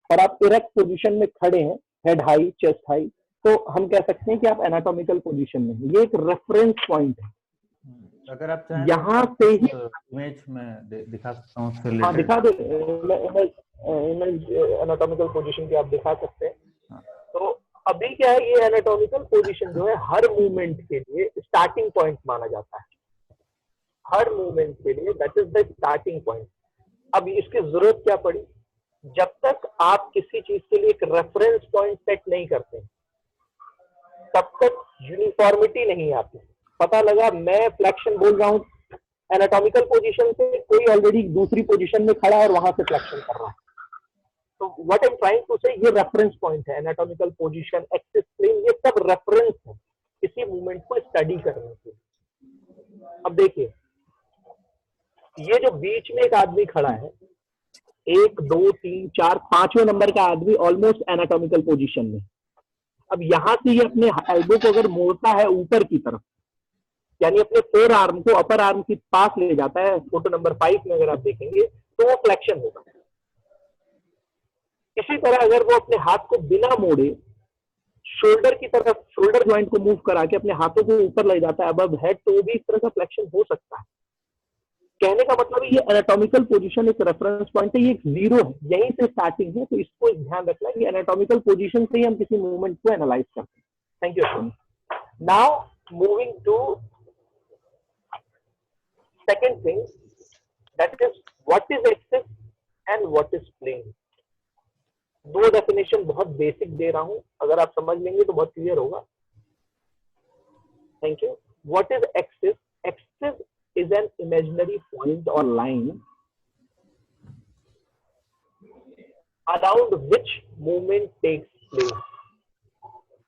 और आप erect position में खड़े हैं, हेड हाई, चेस्ट हाई, तो हम कह सकते हैं कि आप एनाटॉमिकल पोजीशन में हैं। ये एक रेफरेंस पॉइंट है। अगर आप चाहें यहाँ से ही इमेज में दिखा सकता हूँ उससे हाँ रिलेटेड। दिखा दो, इमेज एनाटॉमिकल पोजीशन की आप दिखा सकते हैं। तो अभी क्या है, ये एनाटॉमिकल पोजीशन जो है हर मूवमेंट के लिए स्टार्टिंग पॉइंट माना जाता है। हर मूवमेंट के लिए that is the starting point. अब इसकी जरूरत क्या पड़ी, जब तक आप किसी चीज के लिए एक रेफरेंस पॉइंट सेट नहीं करते तब तक यूनिफॉर्मिटी नहीं आती। पता लगा मैं फ्लेक्शन बोल रहा हूं एनाटॉमिकल पोजीशन से, कोई ऑलरेडी दूसरी पोजीशन में खड़ा है और वहां से फ्लेक्शन कर रहा है। तो what I am trying to say, ये रेफरेंस पॉइंट है। एनाटॉमिकल पोजीशन, एक्सिस प्लेन, ये सब रेफरेंस है किसी मूवमेंट को स्टडी करने के। अब देखिए, ये जो बीच में एक आदमी खड़ा है, 1 2 3 4 5वें नंबर का आदमी ऑलमोस्ट एनाटॉमिकल पोजीशन में। अब यहां से ये अपने एल्बो को अगर मोड़ता है ऊपर की तरफ, यानी अपने फोर आर्म को अपर आर्म के पास ले जाता है, फोटो नंबर 5 में अगर आप देखेंगे तो वो फ्लेक्शन होगा। इसी तरह अगर वो अपने हाथ को बिना मोड़े शोल्डर की तरफ, शोल्डर ज्वाइंट को मूव करा के अपने हाथों को ऊपर ले जाता है अबव हेड, तो वो भी इस तरह का फ्लेक्शन हो सकता है। कहने का मतलब है ये एनाटॉमिकल पोजीशन एक रेफरेंस पॉइंट है, ये एक जीरो है, यहीं से स्टार्टिंग है। तो इसको ध्यान रखना है कि एनाटॉमिकल पोजीशन से ही हम किसी मूवमेंट को एनालाइज करते हैं। Thank you. Now moving to second thing, that is what is axis and what is plane. दो डेफिनेशन बहुत बेसिक दे रहा हूं, अगर आप समझ लेंगे तो बहुत क्लियर होगा। Thank you. What is axis? Axis is an imaginary point or line around which movement takes place.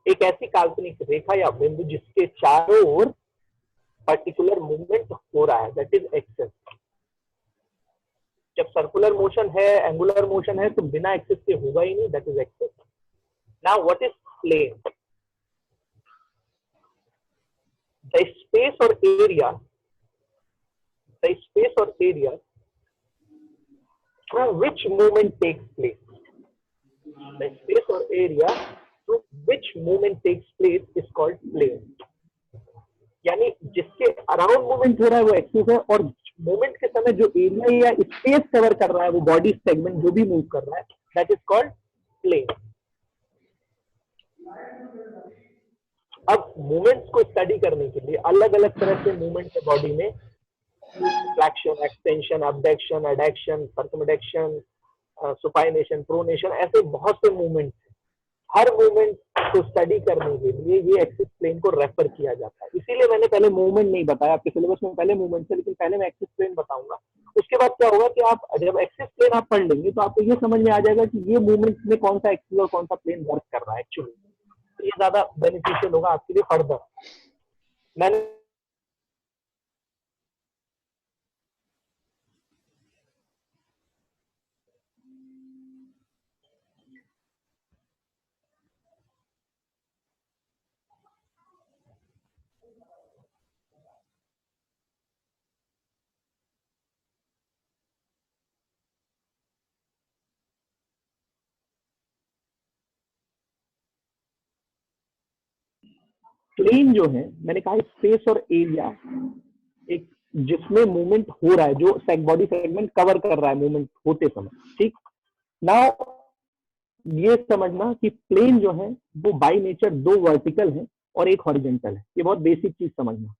एक ऐसी काल्पनिक रेखा या बिंदु जिसके चारों ओर पर्टिकुलर मूवमेंट हो रहा है, दैट इज एक्सिस। जब सर्कुलर मोशन है, एंगुलर मोशन है, तो बिना एक्सिस के होगा ही नहीं, that is axis. Now what is plane? The space और area, the space or area through which movement takes place. The space or area through which movement takes place is called plane. यानी जिसके around movement हो रहा है वो axis है, और movement के समय जो एरिया या स्पेस कवर कर रहा है, वो बॉडी सेगमेंट जो भी मूव कर रहा है, दैट इज कॉल्ड प्लेन। अब मूवमेंट्स को स्टडी करने के लिए अलग अलग तरह से मूवमेंट है बॉडी में, flexion, extension, abduction, adduction, circumduction, supination, pronation, ऐसे बहुत से मूवमेंट। हर मूवमेंट को स्टडी करने के लिए ये एक्सिस प्लेन को रेफर किया जाता है। इसीलिए मैंने पहले मूवमेंट नहीं बताया, आपके सिलेबस में पहले मूवमेंट है, लेकिन पहले मैं एक्सिस प्लेन बताऊंगा। उसके बाद क्या होगा कि आप जब एक्सिस प्लेन आप पढ़ लेंगे तो आपको ये समझ में आ जाएगा कि ये मूवमेंट में कौन सा एक्सिस और कौन सा प्लेन वर्क कर रहा है एक्चुअली। तो ये ज्यादा बेनिफिशियल होगा आपके लिए फर्दर। मैंने प्लेन जो है, मैंने कहा स्पेस और एरिया, एक जिसमें मूवमेंट हो रहा है, जो बॉडी सेगमेंट कवर कर रहा है मूवमेंट होते समय। ठीक, नाउ ये समझना कि प्लेन जो है वो बाय नेचर दो वर्टिकल है और एक हॉरिजॉन्टल है। ये बहुत बेसिक चीज समझना।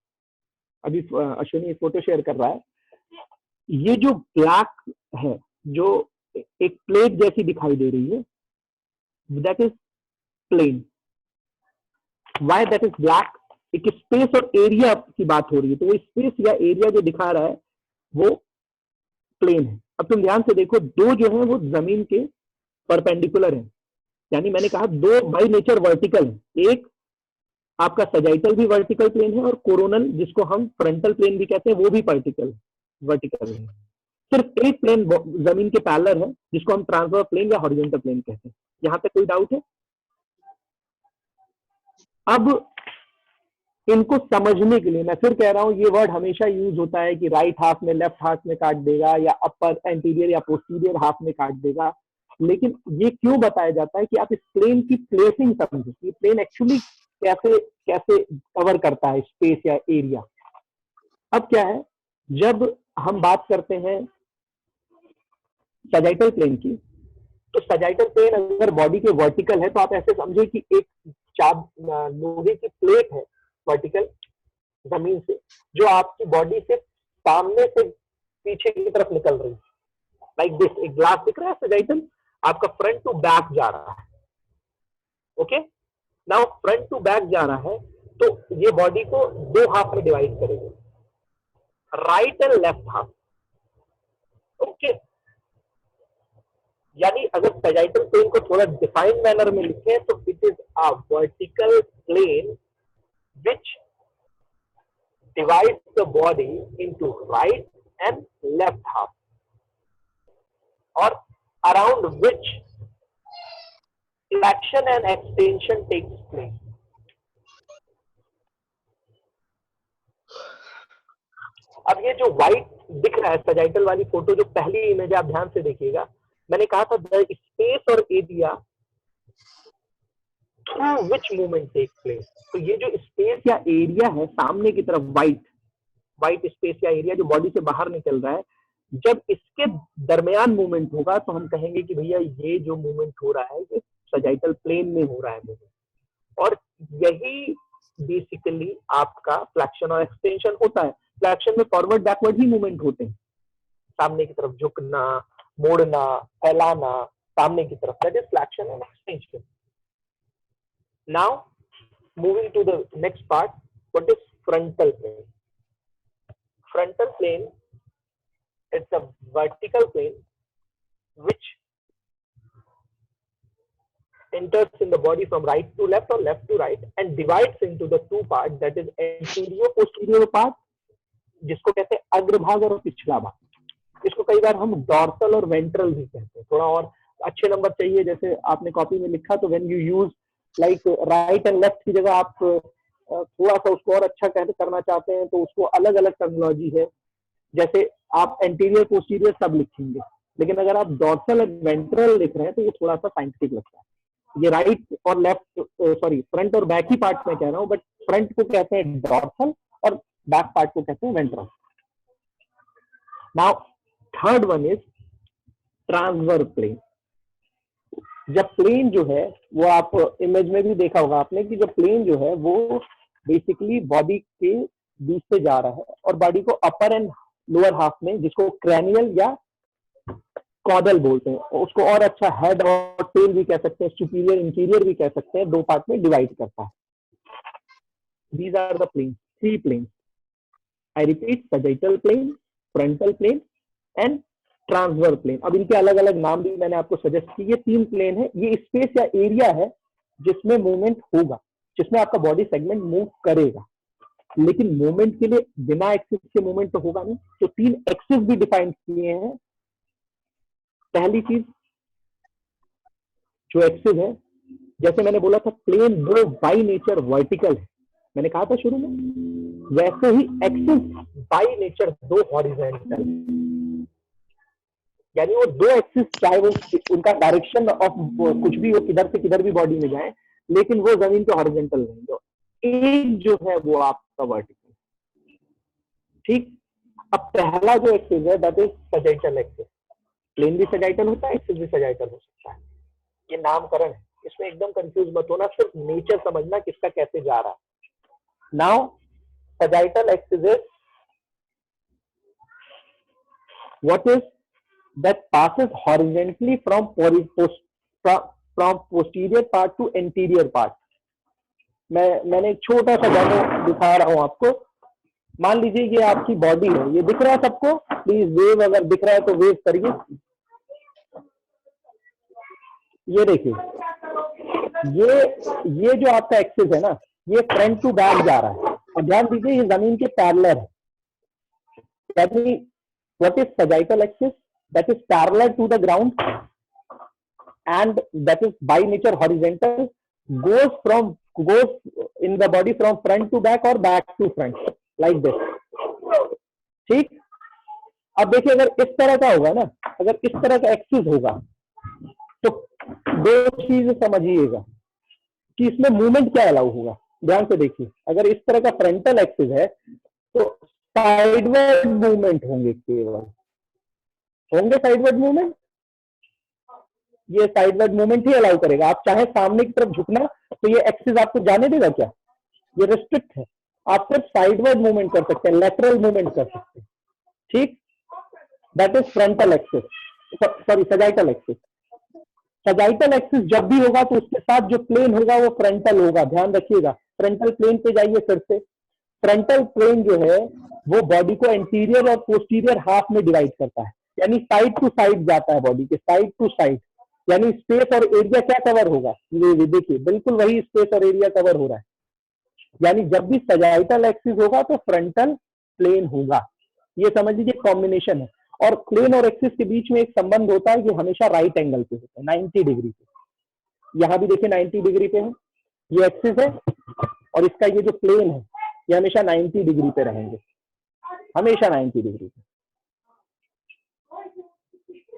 अभी अश्विनी फोटो शेयर कर रहा है, ये जो ब्लैक है, जो एक प्लेट जैसी दिखाई दे रही है, that is plane. Why that is black? एक स्पेस और एरिया की बात हो रही है, तो वो स्पेस या एरिया जो दिखा रहा है वो प्लेन है। अब तुम ध्यान से देखो, दो जो है वो जमीन के परपेंडिकुलर है, यानी मैंने कहा दो बाय नेचर वर्टिकल है। एक आपका सजाइटल भी वर्टिकल प्लेन है, और कोरोनल जिसको हम फ्रंटल प्लेन भी कहते हैं वो भी वर्टिकल है। सिर्फ एक प्लेन जमीन के पैरेलल है जिसको हम ट्रांसवर्स प्लेन या हॉरिजॉन्टल प्लेन कहते हैं। यहां तक कोई डाउट है? अब इनको समझने के लिए मैं फिर कह रहा हूं, ये वर्ड हमेशा यूज होता है कि राइट हाफ में लेफ्ट हाफ में काट देगा, या अपर एंटीरियर या पोस्टीरियर हाफ में काट देगा। लेकिन ये क्यों बताया जाता है कि आप इस प्लेन की प्लेसिंग समझो, ये प्लेन एक्चुअली कैसे कैसे कवर करता है स्पेस या एरिया। अब क्या है, जब हम बात करते हैं सजाइटल प्लेन की, तो सजाइटल प्लेन अगर बॉडी के वर्टिकल है तो आप ऐसे समझे कि एक चाब लोहे की प्लेट है वर्टिकल जमीन से, जो आपकी बॉडी से सामने से पीछे की तरफ निकल रही है, लाइक दिस। एक ग्लास दिख रहा है सजाइटल, आपका फ्रंट टू बैक जा रहा है। Okay, now front to back जा रहा है तो ये बॉडी को दो हाफ में डिवाइड करेगा, right and left half. Okay, यानी अगर सजाइटल प्लेन को थोड़ा डिफाइंड मैनर में लिखें तो it is a vertical plane which divides the body into right and left half, or around which flexion and extension takes place. अब ये जो व्हाइट दिख रहा है सजाइटल वाली फोटो, जो पहली इमेज आप ध्यान से देखिएगा, मैंने कहा था द स्पेस और area through which movement take place. तो ये जो स्पेस या एरिया है सामने की तरफ, व्हाइट स्पेस या एरिया जो बॉडी से बाहर निकल रहा है, जब इसके दरमियान मूवमेंट होगा तो हम कहेंगे कि भैया ये जो मूवमेंट हो रहा है ये सजाइटल प्लेन में हो रहा है मूवमेंट, और यही बेसिकली आपका फ्लैक्शन और एक्सटेंशन होता है। फ्लैक्शन में फॉरवर्ड बैकवर्ड ही मूवमेंट होते हैं, सामने की तरफ झुकना, मोड़ना, फैलाना सामने की तरफ, that is flexion and extension. Now moving to the next part, what is frontal plane? Frontal plane is the vertical plane which enters in the body from right to left or left to right and divides into the two parts, that is anterior posterior part, जिसको कहते हैं अग्रभाग और पिछला भाग। इसको कई बार हम डॉर्सल और वेंट्रल भी कहते हैं। थोड़ा और अच्छे नंबर चाहिए, जैसे आपने कॉपी में लिखा, तो when you use like right and left की जगह आप थोड़ा सा उसको और अच्छा करना चाहते हैं तो उसको अलग अलग टर्मिनोलॉजी है, जैसे आप एंटीरियर पोस्टीरियर सब लिखेंगे, लेकिन अगर आप डॉर्सल और वेंट्रल लिख रहे हैं तो ये थोड़ा सा साइंटिफिक लगता है। ये राइट और लेफ्ट, सॉरी फ्रंट और बैक ही पार्ट में कह रहा हूँ, बट फ्रंट को कहते हैं डॉर्सल और बैक पार्ट को कहते हैं ventral. Now third one is transverse plane. जब प्लेन जो है वो, आप इमेज में भी देखा होगा आपने कि जब प्लेन जो है वो बेसिकली बॉडी के बीच से जा रहा है और बॉडी को अपर एंड लोअर हाफ में, जिसको क्रैनियल या कॉडल बोलते हैं, उसको और अच्छा हेड और टेल भी कह सकते हैं, सुपीरियर इंटीरियर भी कह सकते हैं, दो पार्ट में डिवाइड करता है। These are the plane, three plane. I repeat, sagittal plane, frontal plane and transverse plane. अब इनके अलग अलग नाम भी मैंने आपको सजेस्ट किए। ये तीन प्लेन है, ये स्पेस या एरिया है जिसमें मूवमेंट होगा, जिसमें आपका बॉडी सेगमेंट मूव करेगा, लेकिन मूवमेंट के लिए बिना एक्सिस के मूवमेंट तो होगा नहीं, तो तीन एक्सिस भी डिफाइन किए हैं। पहली चीज जो एक्सिस है, जैसे मैंने बोला था प्लेन दो बाई नेचर वर्टिकल है, मैंने कहा था शुरू में, वैसे ही एक्सिस बाई नेचर दो हॉरिजॉन्टल, यानी वो दो एक्सिस, चाहे वो उनका डायरेक्शन ऑफ कुछ भी हो, किधर से किधर भी बॉडी में जाए, लेकिन वो जमीन पे हॉरिजॉन्टल रहेंगे। एक जो है वो आपका वर्टिकल। ठीक, अब पहला जो एक्सिस है that is sagittal axis. Plane भी सजाइटल होता है, एक्सिस भी सजाइटल हो सकता है, ये नामकरण है, इसमें एकदम कंफ्यूज मत होना, सिर्फ नेचर समझना किसका कैसे जा रहा है। Now sagittal axis is what is that passes horizontally from posterior part to anterior part। मैंने एक छोटा सा डेमो दिखा रहा हूं आपको। मान लीजिए ये आपकी बॉडी है, ये दिख रहा है सबको? प्लीज वेव, अगर दिख रहा है तो वेव करिए। ये देखिए, ये जो आपका एक्सिस है ना, ये फ्रंट टू बैक जा रहा है, और ध्यान दीजिए ये जमीन के पैरेलल है। That mean what is sagittal axis? That is parallel to the ground and that is by nature horizontal, goes in the body from front to back or back to front like this। ठीक, अब देखिए अगर इस तरह का होगा ना, अगर इस तरह का एक्सिस होगा दो चीजें समझिएगा कि इसमें मूवमेंट क्या अलाउ होगा। ध्यान से देखिए, अगर इस तरह का फ्रंटल एक्सिस है तो साइडवर्ड मूवमेंट होंगे, केवल होंगे साइडवर्ड मूवमेंट। ये साइडवर्ड मूवमेंट ही अलाउ करेगा। आप चाहे सामने की तरफ झुकना तो ये एक्सिस आपको जाने देगा क्या? ये रिस्ट्रिक्ट है। आप सिर्फ साइडवर्ड मूवमेंट कर सकते हैं, लेटरल मूवमेंट कर सकते हैं। ठीक, that is frontal axis, sorry sagittal axis. Sagittal axis जब भी होगा तो उसके साथ जो प्लेन होगा वो फ्रंटल होगा। ध्यान रखिएगा, फ्रंटल प्लेन पे जाइए फिर से। फ्रंटल प्लेन जो है वो बॉडी को एंटीरियर और पोस्टीरियर हाफ में डिवाइड करता है, यानी साइड टू साइड जाता है, बॉडी के साइड टू साइड। यानी स्पेस और एरिया क्या कवर होगा? ये देखिए, बिल्कुल वही स्पेस और एरिया कवर हो रहा है। यानी जब भी सजाइटल एक्सिस होगा तो फ्रंटल प्लेन होगा। ये समझ लीजिए कॉम्बिनेशन है। और प्लेन और एक्सिस के बीच में एक संबंध होता है, ये हमेशा राइट एंगल पे होता है, 90 डिग्री पे। यहां भी देखिए 90 डिग्री पे है, ये एक्सिस है, और इसका ये जो प्लेन है ये हमेशा 90 डिग्री पे रहेंगे, हमेशा 90 डिग्री पे।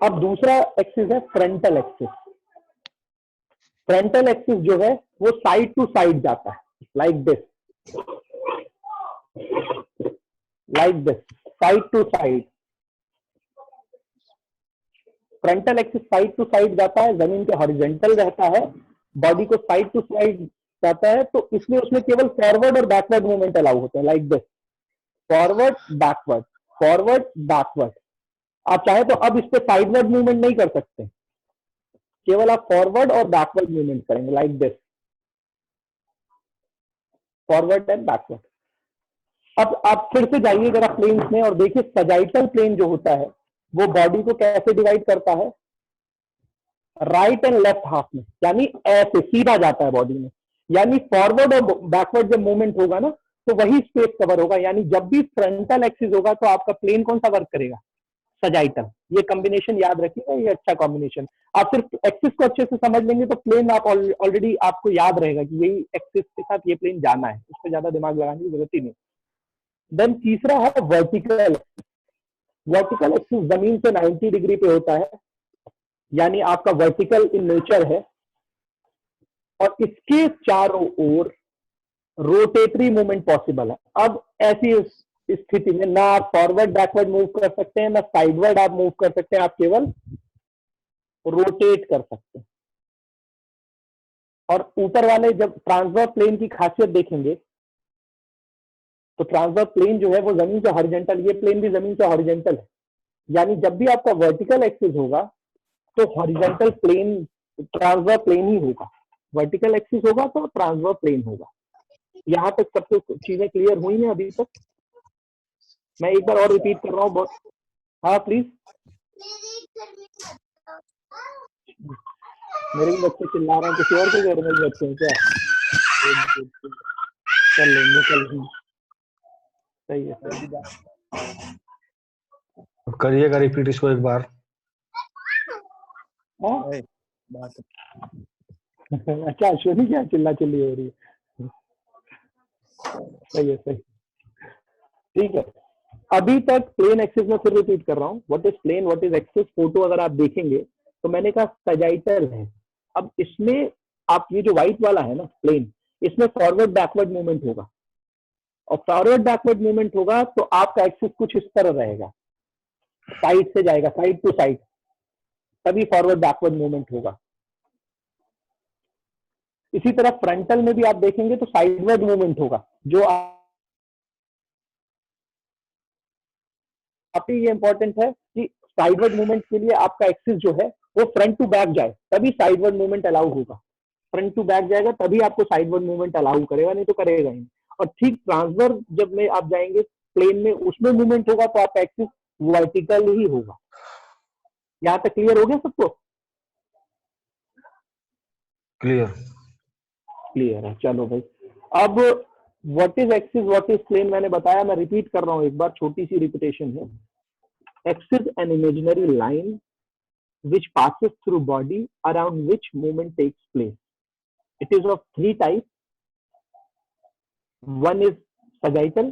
अब दूसरा एक्सिस है फ्रंटल एक्सिस। फ्रंटल एक्सिस जो है वो साइड टू साइड जाता है, like this, like this, side to side. Frontal axis side to side जाता है, जमीन के हॉरिजॉन्टल रहता है, बॉडी को साइड टू साइड जाता है, तो इसलिए उसमें केवल फॉरवर्ड और बैकवर्ड मूवमेंट अलाउ होते हैं, like this, forward backward, forward backward. आप चाहे तो अब इस पे साइडवर्ड मूवमेंट नहीं कर सकते, केवल आप फॉरवर्ड और बैकवर्ड मूवमेंट करेंगे, like this, forward and backward. अब आप फिर से जाइए जरा प्लेन्स में और देखिए सजाइटल प्लेन जो होता है वो बॉडी को कैसे डिवाइड करता है, राइट एंड लेफ्ट हाफ में, यानी ऐसे सीधा जाता है बॉडी में। यानी फॉरवर्ड और बैकवर्ड जब मूवमेंट होगा ना तो वही स्पेस कवर होगा। यानी जब भी फ्रंटल एक्सिस होगा तो आपका प्लेन कौन सा वर्क करेगा? सजाइटल। ये कॉम्बिनेशन याद रखिएगा, ये अच्छा कॉम्बिनेशन। आप सिर्फ एक्सिस को अच्छे से समझ लेंगे तो प्लेन आप ऑलरेडी आपको याद रहेगा कि यही एक्सिस के साथ ये प्लेन जाना है, उस पर ज्यादा दिमाग लगाने की जरूरत ही नहीं। देन तीसरा है वर्टिकल। वर्टिकल एक्सिस जमीन से 90 डिग्री पे होता है, यानी आपका वर्टिकल इन नेचर है, और इसके चारों ओर रोटेटरी मूवमेंट पॉसिबल है। अब ऐसी स्थिति में ना आप फॉरवर्ड बैकवर्ड मूव कर सकते हैं, ना साइडवर्ड आप मूव कर सकते हैं, आप केवल रोटेट कर सकते हैं। और ऊपर वाले जब ट्रांसवर्स प्लेन की खासियत देखेंगे तो ट्रांसवर्स प्लेन जो है वो जमीन से हॉरिजॉन्टल, ये प्लेन भी जमीन से हॉरिजॉन्टल है। यानी जब भी आपका वर्टिकल एक्सिस होगा तो हॉरिजॉन्टल प्लेन ट्रांसवर्स प्लेन ही होगा, वर्टिकल एक्सिस होगा तो ट्रांसवर्स प्लेन होगा। यहां तक सब कुछ चीजें क्लियर हुई हैं अभी तक? मैं एक बार और रिपीट कर रहा हूँ बहुत। हाँ प्लीज, मेरे भी बच्चे चिल्ला रहे हैं, किसी और के घर में भी बच्चे हैं क्या? चल लेंगे, चल, सही है, सही है। करिएगा रिपीट इसको एक बार। अच्छा अश्विनी क्या चिल्ला चिल्ली हो रही है? सही है, सही, ठीक है। अभी तक प्लेन एक्सिस में फिर रिपीट कर रहा हूँ, what is plane, what is axis. Photo अगर आप देखेंगे तो मैंने कहा सजाइटल है। अब इसमें आप ये जो व्हाइट वाला है ना प्लेन, इसमें फॉरवर्ड बैकवर्ड मूवमेंट होगा, और फॉरवर्ड बैकवर्ड मूवमेंट होगा तो आपका एक्सिस कुछ इस तरह रहेगा, साइड से जाएगा, साइड टू साइड, तभी फॉरवर्ड बैकवर्ड मूवमेंट होगा। इसी तरह फ्रंटल में भी आप देखेंगे तो साइडवर्ड मूवमेंट होगा, जो काफी ये इंपॉर्टेंट है कि साइडवर्ड मूवमेंट के लिए आपका एक्सिस जो है वो फ्रंट टू बैक जाए, तभी साइडवर्ड मूवमेंट अलाउ होगा। फ्रंट टू बैक जाएगा तभी आपको साइडवर्ड मूवमेंट अलाउ करेगा, नहीं तो करेगा ही। और ठीक ट्रांसवर्स जब में आप जाएंगे प्लेन में, उसमें मूवमेंट होगा तो आपका एक्सिस वर्टिकल ही होगा। यहां तक क्लियर हो गया सबको? क्लियर, क्लियर है, चलो भाई। अब what is axis, what is plane मैंने बताया, मैं रिपीट कर रहा हूं एक बार, छोटी सी रिपीटेशन है। Axis an imaginary line which passes through body around which movement takes place. It is of three types. One is sagittal,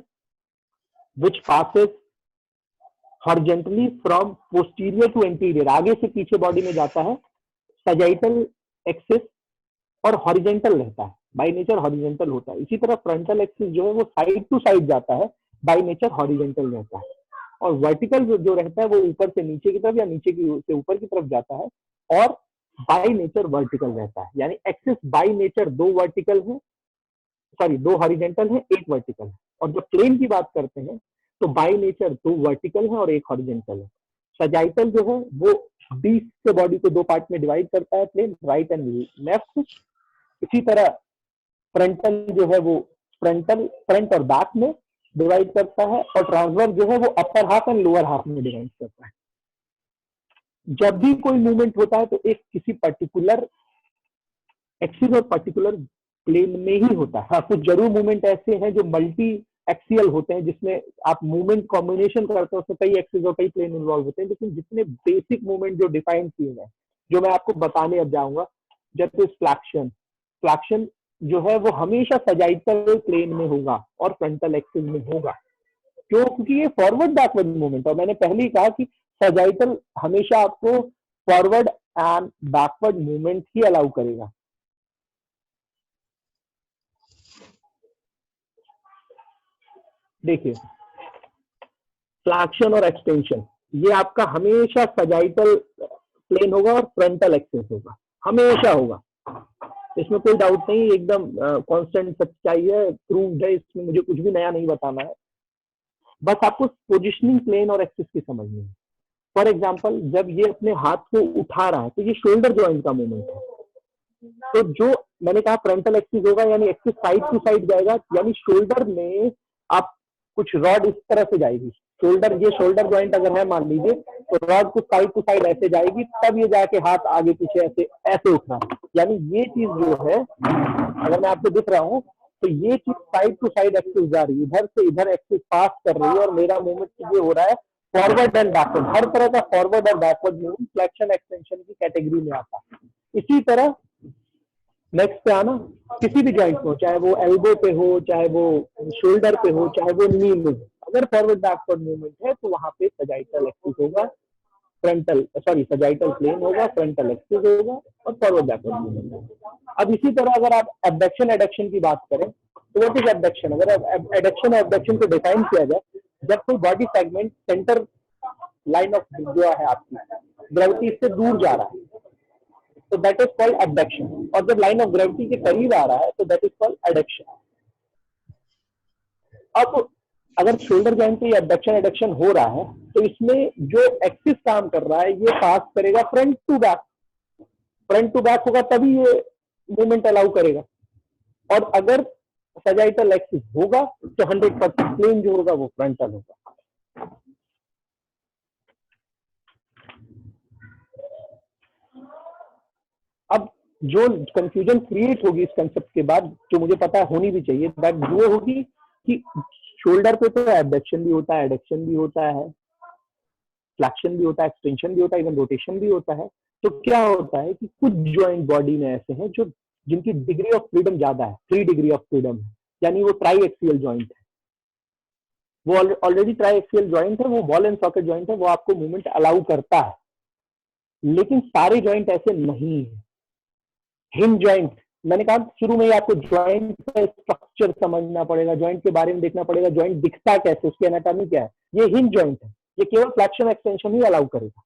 which passes horizontally from posterior to anterior, आगे से पीछे बॉडी में जाता है। sagittal एक्सिस और horizontal रहता है, by nature horizontal होता है। इसी तरह फ्रंटल एक्सिस जो है वो साइड टू साइड जाता है, बाय नेचर हॉरिजेंटल रहता है। और वर्टिकल जो रहता है वो ऊपर से नीचे की तरफ या नीचे की से ऊपर की तरफ जाता है, और बाय नेचर वर्टिकल रहता है। यानी एक्सिस बाय नेचर दो वर्टिकल है, सॉरी दो हॉरिजेंटल है, एक वर्टिकल है। और जब प्लेन की बात करते हैं तो बाय नेचर दो वर्टिकल है और एक हॉरिजेंटल है। सजाइटल जो है वो बीच से बॉडी को दो पार्ट में डिवाइड करता है, प्लेन राइट एंड लेफ्ट। इसी तरह फ्रंटल जो है वो फ्रंट और बैक में डिवाइड करता है, और ट्रांसवर्स जो है वो upper half and lower half में डिवाइड करता है। जब भी कोई मूवमेंट होता है तो एक किसी पर्टिकुलर एक्सिस और पर्टिकुलर प्लेन में ही होता है। हाँ, कुछ जरूर मूवमेंट ऐसे हैं जो मल्टी एक्सियल होते हैं, जिसमें आप मूवमेंट कॉम्बिनेशन करते हो, उसमें कई एक्सिस और कई प्लेन इन्वॉल्व होते हैं। लेकिन जितने बेसिक मूवमेंट जो डिफाइन किए गए, जो मैं आपको बताने अब जाऊंगा, जैसे फ्लैक्शन, फ्लैक्शन जो है वो हमेशा सजाइटल प्लेन में होगा और फ्रंटल एक्सिस में होगा। क्यों? क्योंकि ये फॉरवर्ड बैकवर्ड मूवमेंट, और मैंने पहले ही कहा कि सजाइटल हमेशा आपको forward and backward movement he allow करेगा। देखिए, फ्लैक्शन और एक्सटेंशन ये आपका हमेशा सजाइटल प्लेन होगा और फ्रंटल एक्सिस होगा, हमेशा होगा, इसमें कोई डाउट नहीं, एकदम कांस्टेंट सच्चाई है, प्रूव्ड है, इसमें मुझे कुछ भी नया नहीं बताना है। बस आपको पोजिशनिंग प्लेन और एक्सिस की समझनी है। फॉर एग्जाम्पल, जब ये अपने हाथ को उठा रहा है तो ये शोल्डर जॉइंट का मूवमेंट है। तो जो मैंने कहा फ्रंटल एक्सिस होगा, यानी एक्सिस साइड टू साइड जाएगा, यानी शोल्डर में आप कुछ रॉड इस तरह से जाएगी, शोल्डर, ये शोल्डर जॉइंट अगर है मान लीजिए, तो रॉड कुछ साइड टू साइड ऐसे जाएगी, तब ये जाके हाथ आगे पीछे ऐसे ऐसे उठना। यानी ये चीज जो है, अगर मैं आपको दिख रहा हूँ, तो ये चीज साइड टू साइड एक्सिस जा रही है, इधर से इधर एक्सिस पास कर रही है, और मेरा मूवमेंट ये हो रहा है फॉरवर्ड एंड बैकवर्ड। हर तरह का फॉरवर्ड और बैकवर्ड मूवमेंट फ्लेक्शन एक्सटेंशन की कैटेगरी में आता है। इसी तरह नेक्स्ट पे आना, किसी भी जॉइंट में, चाहे वो एल्बो पे हो, चाहे वो शोल्डर पे हो, चाहे वो नी में हो, अगर फॉरवर्ड बैकवर्ड मूवमेंट है तो वहां पे सजाइटल एक्सिस होगा, सजाइटल प्लेन होगा, फ्रंटल एक्सिस होगा, और फॉरवर्ड बैकवर्ड मूवमेंट होगा। अब इसी तरह अगर आप एबडक्शन एडक्शन की बात करें तो व्हाट इज एबडक्शन? अगर एडक्शन एबडक्शन को डिफाइन किया जाए, जब कोई body segment centre line of जो है आपकी ग्रेविटी से दूर जा रहा है तो दैट इज कॉल्ड एबडक्शन, और जब लाइन ऑफ ग्रेविटी के करीब आ रहा है तो दैट इज कॉल्ड एडक्शन। अब अगर शोल्डर जॉइंट पे एबडक्शन एडक्शन हो रहा है तो इसमें जो एक्सिस काम कर रहा है ये पास करेगा front to back, front to back होगा तभी ये मूवमेंट अलाउ करेगा। और अगर सजाइटल एक्सिस होगा तो 100% प्लेन जो होगा वो फ्रंटल होगा। अब जो कंफ्यूजन क्रिएट होगी इस कंसेप्ट के बाद, जो मुझे पता होनी भी चाहिए, दैट वो होगी कि शोल्डर पे तो एबडक्शन भी होता है, एडक्शन भी होता है, फ्लैक्शन भी होता है, एक्सटेंशन भी होता है, इवन रोटेशन भी होता है। तो क्या होता है कि कुछ जॉइंट बॉडी में ऐसे हैं जो जिनकी डिग्री ऑफ फ्रीडम ज्यादा है, 3 डिग्री ऑफ फ्रीडम है, यानी वो ट्राई एक्सियल जॉइंट है, वो ऑलरेडी ट्राई एक्सियल जॉइंट है, वो बॉल एंड सॉकेट जॉइंट है, वो आपको मूवमेंट अलाउ करता है। लेकिन सारे जॉइंट ऐसे नहीं है। हिंज जॉइंट, मैंने कहा शुरू में ही आपको जॉइंट का स्ट्रक्चर समझना पड़ेगा, जॉइंट के बारे में देखना पड़ेगा, जॉइंट दिखता कैसे, उसकी एनाटॉमी क्या है। ये हिंज जॉइंट है, ये केवल फ्लैक्शन एक्सटेंशन ही अलाउ करेगा।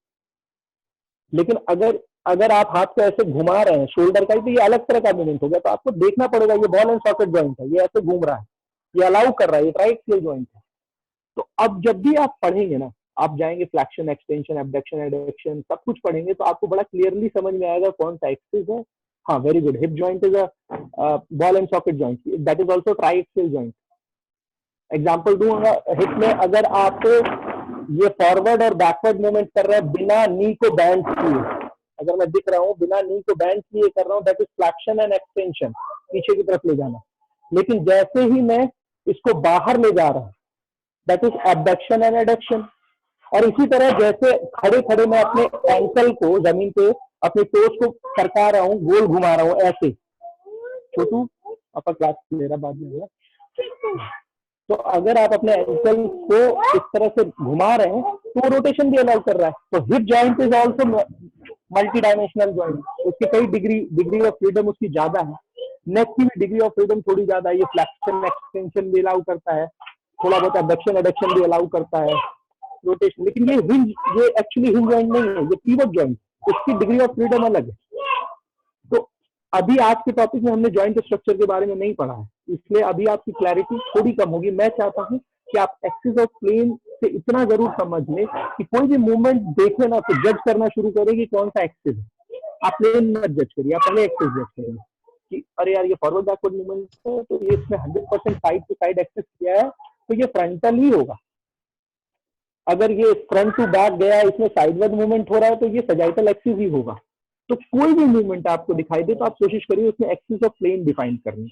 लेकिन अगर आप हाथ को ऐसे घुमा रहे हैं शोल्डर का, तो ये अलग तरह का मूवमेंट हो गया, तो आपको देखना पड़ेगा ये बॉल एंड सॉकेट जॉइंट है, ये ऐसे घूम रहा है, ये अलाउ कर रहा है, ये ट्राइएक्सियल जॉइंट है। तो अब जब भी आप पढ़ेंगे ना, आप जाएंगे फ्लैक्शन एक्सटेंशन एबडक्शन एडक्शन सब कुछ पढ़ेंगे, तो आपको बड़ा क्लियरली समझ में आएगा कौन सा एक्सिस है। हाँ, very good, hip joint is a ball and socket joint, that is also triaxial joint. Example दूंगा, हिप में अगर आप ये फॉरवर्ड और बैकवर्ड मूवमेंट कर रहे हैं बिना नी को बैंड किए, अगर मैं दिख रहा हूँ बिना नी को बैंड किए कर रहा हूँ, that is flexion and extension, पीछे की तरफ ले जाना। लेकिन जैसे ही मैं इसको बाहर ले जा रहा हूँ, that is abduction and adduction. और इसी तरह जैसे खड़े खड़े मैं अपने एंकल को जमीन पे अपने टोस को सरका रहा हूँ, गोल घुमा रहा हूँ ऐसे, छोटू आपका क्लास ले रहा बाद में। तो अगर आप अपने एंकल को इस तरह से घुमा रहे हैं तो वो रोटेशन भी अलाउ कर रहा है। तो hip joint is also multi dimensional joint, उसके कई डिग्री ऑफ फ्रीडम उसकी ज्यादा है। नेक की भी डिग्री ऑफ फ्रीडम थोड़ी ज्यादा है, ये फ्लेक्शन एक्सटेंशन भी अलाउ करता है, थोड़ा बहुत एबडक्शन एडक्शन भी अलाउ करता है, रोटेशन। लेकिन ये हिंज, ये एक्चुअली हिंज ज्वाइंट नहीं है, ये पिवट ज्वाइंट, इसकी डिग्री ऑफ फ्रीडम अलग है। तो अभी आज के टॉपिक में हमने ज्वाइंट स्ट्रक्चर के बारे में नहीं पढ़ा है, इसलिए अभी आपकी क्लैरिटी थोड़ी कम होगी। मैं चाहता हूं कि आप एक्सिस ऑफ प्लेन से इतना जरूर समझ लें कि कोई भी मूवमेंट देखे ना तो जज करना शुरू करें कि कौन सा एक्सिस है। आप प्लेन मत जज करिए, आप पहले एक्सिस जज करिए कि अरे यार ये फॉरवर्ड बैकवर्ड मूवमेंट है, तो ये इसमें 100% साइड टू साइड एक्सिस किया है, तो ये फ्रंटल ही होगा। अगर ये फ्रंट टू बैक गया, इसमें साइडवर्ड मूवमेंट हो रहा है, तो ये सजाइटल एक्सिस ही होगा। तो कोई भी मूवमेंट आपको दिखाई दे तो आप कोशिश करिए उसमें एक्सिस ऑफ प्लेन डिफाइन करनी।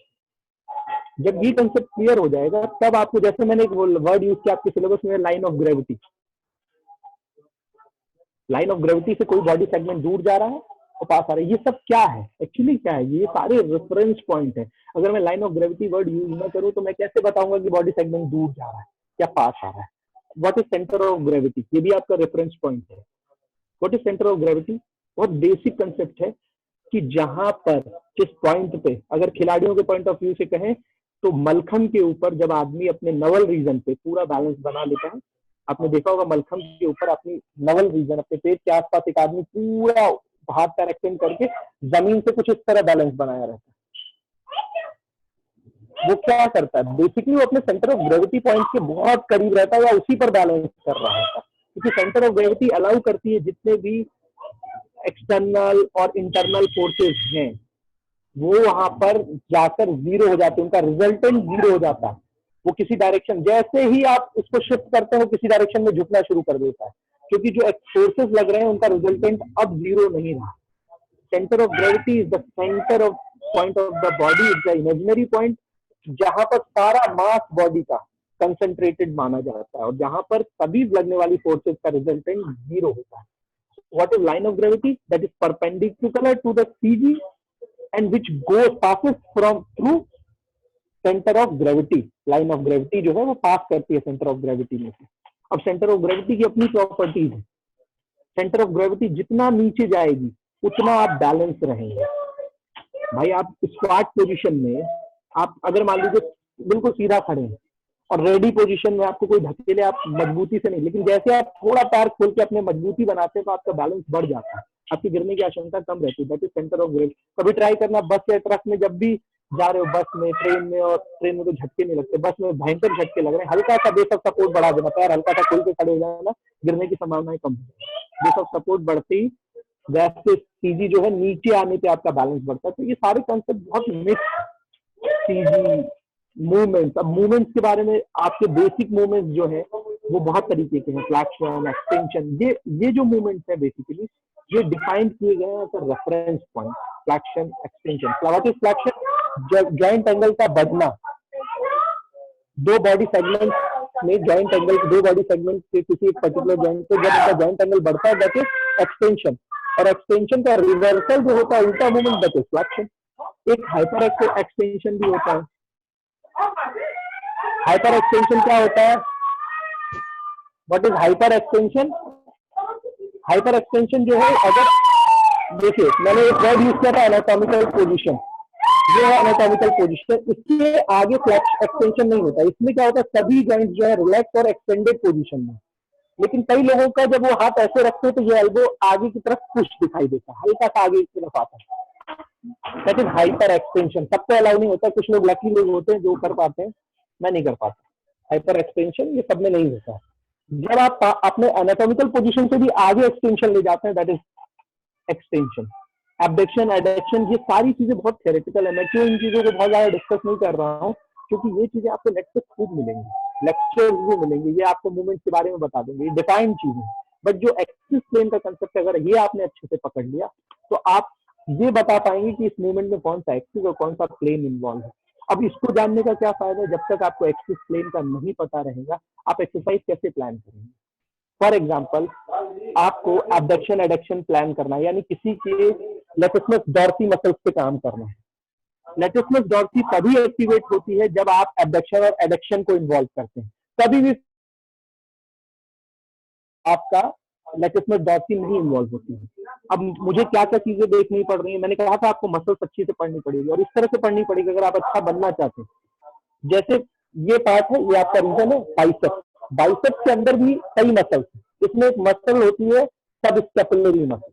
जब ये कंसेप्ट क्लियर हो जाएगा तब आपको, जैसे मैंने एक वर्ड यूज किया आपके सिलेबस में, line of gravity. Line of gravity से कोई बॉडी सेगमेंट दूर जा रहा है और पास आ रहा है, ये सब क्या है, एक्चुअली क्या है, ये सारे रेफरेंस पॉइंट है। अगर मैं line of gravity word use ना करूं तो मैं कैसे बताऊंगा कि बॉडी सेगमेंट दूर जा रहा है या पास आ रहा है। What is centre of gravity, ये भी आपका रेफरेंस पॉइंट है। What is centre of gravity, बहुत बेसिक कंसेप्ट है कि जहां पर, किस पॉइंट पे, अगर खिलाड़ियों के पॉइंट ऑफ व्यू से कहें तो मलखम के ऊपर जब आदमी अपने नवल रीजन पे पूरा बैलेंस बना लेता है, आपने देखा होगा मलखम के ऊपर अपनी नवल रीजन, अपने पेट के आसपास एक आदमी पूरा हाथ पैर एक्सटेंड करके जमीन से कुछ इस तरह बैलेंस बनाया रहता है। वो क्या करता है, बेसिकली वो अपने सेंटर ऑफ ग्रेविटी पॉइंट के बहुत करीब रहता है या उसी पर बैलेंस कर रहा है, क्योंकि सेंटर ऑफ ग्रेविटी अलाउ करती है जितने भी एक्सटर्नल और इंटरनल फोर्सेस हैं वो वहां पर जाकर जीरो हो जाते हैं, उनका रिजल्टेंट जीरो हो जाता है। वो किसी डायरेक्शन, जैसे ही आप उसको शिफ्ट करते हो किसी डायरेक्शन में झुकना शुरू कर देता है, क्योंकि जो फोर्सेस लग रहे हैं उनका रिजल्टेंट अब जीरो नहीं रहा। Centre of gravity is the centre of point of the body, is the imaginary point जहां पर सारा मास बॉडी का कंसंट्रेटेड माना जाता है और जहां पर सभी लगने वाली फोर्सेस का रिजल्टेंट जीरो होता है। What is line of gravity? That is perpendicular to the CG and which passes through center of gravity. Line of gravity जो है वो पास करती है center of gravity में से। अब center of gravity की अपनी प्रॉपर्टीज है। center of gravity जितना नीचे जाएगी उतना आप बैलेंस रहेंगे। भाई आप स्क्वाट पोजीशन में, आप अगर मान लीजिए बिल्कुल सीधा खड़े हैं और रेडी पोजीशन में आपको कोई धकेले, आप मजबूती से नहीं, लेकिन जैसे आप थोड़ा पैर खोल के अपने मजबूती बनाते हैं तो आपका बैलेंस बढ़ जाता है, आपकी गिरने की आशंका कम रहती है। That is centre of gravity. कभी ट्राई करना, बस या ट्रक में जब भी जा रहे हो, बस में, ट्रेन में, और ट्रेन में तो झटके नहीं लगते, बस में भयंकर झटके लग रहे हैं, हल्का सा बेस ऑफ सपोर्ट बढ़ा देना, पैर हल्का सा खोल के खड़े हो जाना, गिरने की संभावनाएं कम हो। बेस ऑफ सपोर्ट बढ़ते ही वैसे सीजी जो है नीचे आने पे आपका बैलेंस बढ़ता है। तो ये सारे कॉन्सेप्ट बहुत मिक्स, सीजी, मूवमेंट्स। अब मूवमेंट्स के बारे में, आपके बेसिक मूवमेंट्स जो है वो बहुत तरीके के हैं, फ्लैक्शन, एक्सटेंशन, ये जो मूवमेंट्स है बेसिकली ये डिफाइन किए गए हैं sir reference point, flexion, extension. What is flexion? Joint angle का बढ़ना। दो बॉडी सेगमेंट में जॉइंट एंगल, दो बॉडी सेगमेंट के किसी एक पर्टिकुलर जॉइंट पे जब उनका जॉइंट एंगल बढ़ता है दैट इज एक्सटेंशन, और एक्सटेंशन का रिवर्सल जो होता है, उल्टा मूवमेंट, दैट इज फ्लैक्शन। एक हाइपर एक्सटेंशन भी होता है। हाइपर एक्सटेंशन क्या होता है? What is hyper extension? Hyper extension जो है, अगर देखिए मैंने एक वर्ड यूज किया था एनाटॉमिकल पोजीशन, ये है एनाटॉमिकल पोजीशन, इसके आगे एक्सटेंशन नहीं होता। इसमें क्या होता है, सभी जॉइंट जो है रिलैक्स और एक्सटेंडेड पोजीशन में, लेकिन कई लोगों का जब वो हाथ ऐसे रखते हैं तो ये एल्बो आगे की तरफ पुश दिखाई देता है, हल्का सा आगे की तरफ आता है। That is hyper extension. सबको अलाउ नहीं होता, कुछ लोग लकी लोग होते हैं जो कर पाते हैं, मैं नहीं कर पाता। हाइपर एक्सटेंशन ये सब में नहीं होता। जब आप अपने एनाटॉमिकल पोजीशन से भी आगे एक्सटेंशन ले जाते हैं that is extension. Abduction, adduction, ये सारी चीजें बहुत थ्योरेटिकल है, मैं क्यों इन चीजों को बहुत ज्यादा डिस्कस नहीं कर रहा हूँ, क्योंकि ये चीजें आपको नेट पे खूब मिलेंगी, लेक्चर्स भी मिलेंगे, ये आपको मूवमेंट के बारे में बता देंगे, ये डिफाइंड चीजें। बट जो एक्सिस प्लेन का कंसेप्ट अगर ये आपने अच्छे से पकड़ लिया तो आप ये बता पाएंगे कि इस मूवमेंट में कौन सा एक्सिस और कौन सा प्लेन इन्वॉल्व है। अब इसको जानने का क्या फायदा है, जब तक आपको एक्सिस प्लेन का नहीं पता रहेगा आप एक्सरसाइज कैसे प्लान करेंगे। फॉर एग्जाम्पल, आपको एब्डक्शन एडक्शन प्लान करना है, यानी किसी के लेटिसमस डॉर्सी मसल्स पे काम करना है। लेटिसमस डॉर्सी तभी एक्टिवेट होती है जब आप एब्डक्शन और एडक्शन को इन्वॉल्व करते हैं, तभी भी आपका लेटिसमस डॉर्सी नहीं इन्वॉल्व होती है। अब मुझे क्या क्या चीजें देखनी पड़ रही है, मैंने कहा था आपको मसल्स अच्छी से पढ़नी पड़ेगी और इस तरह से पढ़नी पड़ेगी अगर आप अच्छा बनना चाहते हैं। जैसे ये पार्ट है, ये आपका रीजन है बाइसेप्स। बाइसेप्स के अंदर भी कई मसल्स हैं। इसमें एक मसल होती है सब स्कैपुलरी मसल।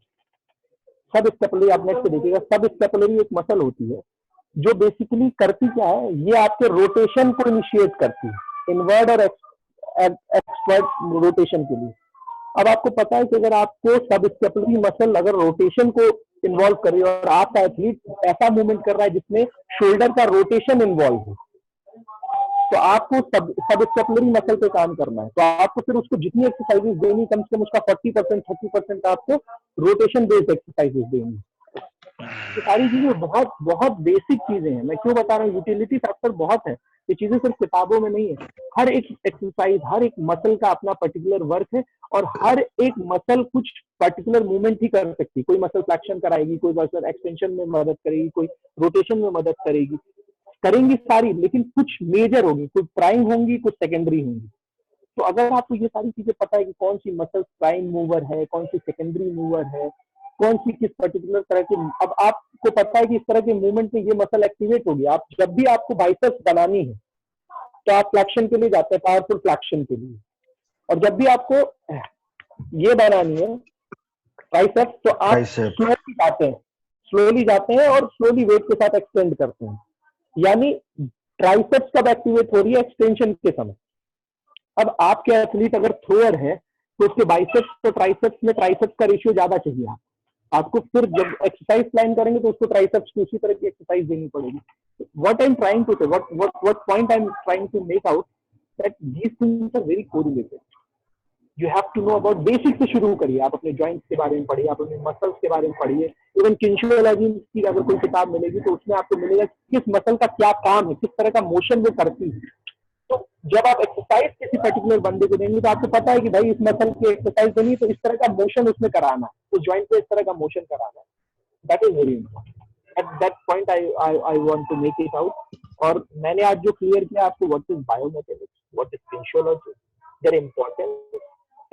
सब स्कैपुलरी आप नेट पे देखिएगा, सब स्कैपुलरी एक मसल होती है जो बेसिकली करती क्या है, ये आपके रोटेशन को इनिशिएट करती है, इनवर्ड और एक्सवर्ड रोटेशन के लिए। अब आपको पता है कि अगर आपको सब स्कैपुलरी मसल अगर रोटेशन को इन्वॉल्व कर रही है और आपका एथलीट ऐसा मूवमेंट कर रहा है जिसमें शोल्डर का रोटेशन इन्वॉल्व हो, तो आपको सब स्कैपुलरी मसल पे काम करना है। तो आपको फिर उसको जितनी एक्सरसाइजेस देनी, कम से कम उसका 40% 30% आपको रोटेशन बेस्ड एक्सरसाइजेस देनी। ये सारी चीजें बहुत बहुत बेसिक चीजें हैं। मैं क्यों बता रहा हूँ, यूटिलिटी फैक्टर बहुत है। ये चीजें सिर्फ किताबों में नहीं है। हर एक एक्सरसाइज, हर एक मसल का अपना पर्टिकुलर वर्क है और हर एक मसल कुछ पर्टिकुलर मूवमेंट ही कर सकती है। कोई मसल फ्लैक्शन कराएगी, कोई मसल एक्सटेंशन में मदद करेगी, कोई रोटेशन में मदद करेगी, करेंगी सारी, लेकिन कुछ मेजर होगी, कुछ प्राइम होंगी, कुछ सेकेंडरी होंगी। तो अगर आपको ये सारी चीजें पता है कि कौन सी मसल प्राइम मूवर है, कौन सी सेकेंडरी मूवर है, कौन सी किस पर्टिकुलर तरह की, अब आपको पता है कि इस तरह के मूवमेंट में ये मसल एक्टिवेट होगी। आप जब भी आपको बाइसेप्स बनानी है तो आप फ्लैक्शन के लिए जाते हैं, पावरफुल फ्लैक्शन के लिए। और जब भी आपको ये बनानी है ट्राइसेप्स, तो आप Tricep. स्लोली जाते हैं और स्लोली वेट के साथ एक्सटेंड करते हैं। यानी ट्राइसेप्स कब एक्टिवेट हो रही है, एक्सटेंशन के समय। अब आपके एथलीट अगर थ्रोअर है तो उसके बाइसेप्स और ट्राइसेप्स में ट्राइसेप्स का रेशियो ज्यादा चाहिए। आपको फिर जब एक्सरसाइज प्लान करेंगे तो उसको ट्राइसेप्स की उसी तरह की एक्सरसाइज देनी पड़ेगी। What I am trying to say, what point I am trying to make out, that these things are very correlated. You have to know about basic से शुरू करिए। आप अपने जॉइंट्स के बारे में पढ़िए, आप अपने मसल्स के बारे में पढ़िए। इवन किंशियोलॉजी की अगर कोई किताब मिलेगी तो उसमें आपको मिलेगा किस मसल का क्या काम है, किस तरह का मोशन वो करती है। तो जब आप एक्सरसाइज किसी पर्टिकुलर बंदे को देंगे तो आपको पता है कि भाई इस मसल की एक्सरसाइज देनी तो इस तरह का मोशन उसमें कराना है, उस जॉइंट पे इस तरह का मोशन कराना है। That is very important. At that point I want to make it out. और मैंने आज जो क्लियर किया आपको, what is biomechanics, what is physiology, their importance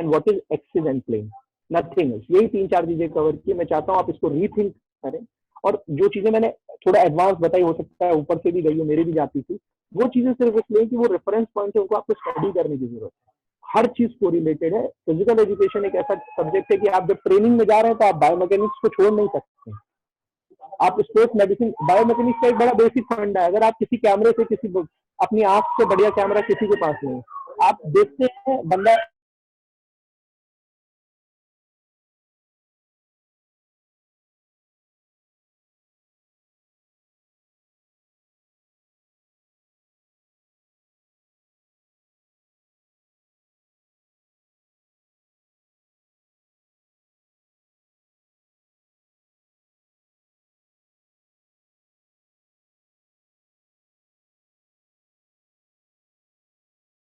and what is axis and plane, nothing else. यही 3-4 चीजें कवर की। मैं चाहता हूँ आप इसको रीथिंक करें और जो चीजें मैंने थोड़ा एडवांस बताई, हो सकता है ऊपर से भी गई हो, मेरे भी जाती थी, वो चीजें सिर्फ इसलिए कि वो रेफरेंस पॉइंट है, उनको आपको स्टडी करने की जरूरत है। हर चीज को रिलेटेड है। फिजिकल एजुकेशन एक ऐसा सब्जेक्ट है कि आप जब ट्रेनिंग में जा रहे हैं तो आप बायोमैकेनिक्स को छोड़ नहीं सकते। आप स्पोर्ट्स मेडिसिन, बायोमैकेनिक्स का एक बड़ा बेसिक फंडा है। अगर आप किसी कैमरे से, किसी अपनी आंख से बढ़िया कैमरा किसी के पास नहीं है, आप देखते हैं बंदा